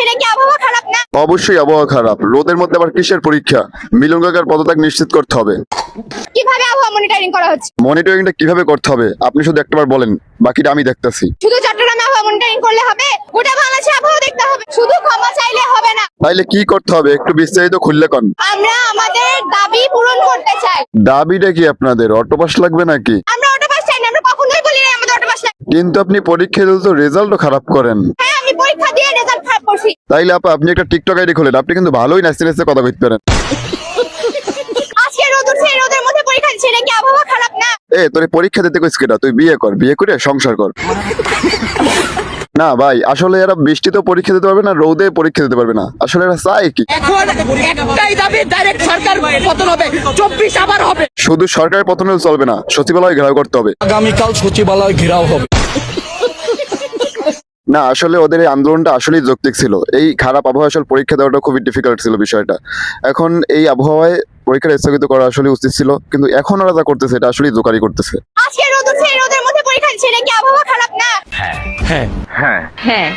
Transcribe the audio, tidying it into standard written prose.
সেটা কি আবহাওয়া খারাপ না? অবশ্যই আবহাওয়া খারাপ, রোদের মধ্যে আবার কিসের পরীক্ষা? মিলন কাকার পদত্যাগ নিশ্চিত করতে হবে। কিভাবে আবহাওয়া মনিটরিং করা হচ্ছে? মনিটরিংটা কিভাবে করতে হবে আপনি শুধু একটাবার বলেন, বাকিটা আমি দেখতেছি। শুধু চট্টগ্রামে আবহাওয়া মনিটরিং করলে হবে? গোটা বাংলাদেশে আবহাওয়া দেখতে হবে? শুধু ক্ষমা চাইলে হবে না। তাইলে কি করতে হবে একটু বিস্তারিত খুললে কন। আমরা আমাদের দাবি পূরণ করতে চাই। দাবিটা কি আপনাদের? অটোপাস লাগবে নাকি? আমরা অটোপাস চাই না, আমরা কখনোই বলি না আমাদের অটোপাস চাই। কিন্তু আপনি পরীক্ষা দিলে তো রেজাল্টও খারাপ করেন। হ্যাঁ, আমি পরীক্ষা দিয়ে রেজাল্ট খারাপ করছি। তাইলে আপনি একটা টিকটক আইডি খোলেন, আপনি কিন্তু ভালোই নাচতে নাচতে কথা কইতে পারেন। আজকে রোদ উঠছে, এই রোদের মধ্যে পরীক্ষা দিচ্ছি, এটা কি আবহাওয়া খারাপ না? তোর পরীক্ষা দিতে কইস কেটা? তুই বিয়ে কর, বিয়ে করে সংসার কর। না ভাই, আসলে এরা বৃষ্টিতেও পরীক্ষা দিতে পারবে না, রোদে পরীক্ষা দিতে পারবে না। আসলে এরা চায় কি? এখন একটাই দাবি, ডাইরেক্ট সরকার পতন হবে, 24 আবার হবে। শুধু সরকারের পতন হলে চলবে না, সচিবালয় ঘেরাও করতে হবে। আগামীকাল সচিবালয় ঘেরাও হবে। না আসলে ওদের এই আন্দোলনটা আসলেই যৌক্তিক ছিল। এই খারাপ আবহাওয়া আসলে পরীক্ষা দেওয়াটা খুবই ডিফিকাল্ট ছিল বিষয়টা। এখন এই আবহাওয়ায় পরীক্ষা স্থগিত করা আসলে উচিত ছিল, কিন্তু এখন ওরা যা করতেছে এটা আসলেই জোকারি করতেছে। আজকে রোদ উঠছে, এই রোদের মধ্যে পরীক্ষা দিচ্ছি, এটা কি আবহাওয়া খারাপ না? হ্যাঁ হ্যাঁ হ্যাঁ।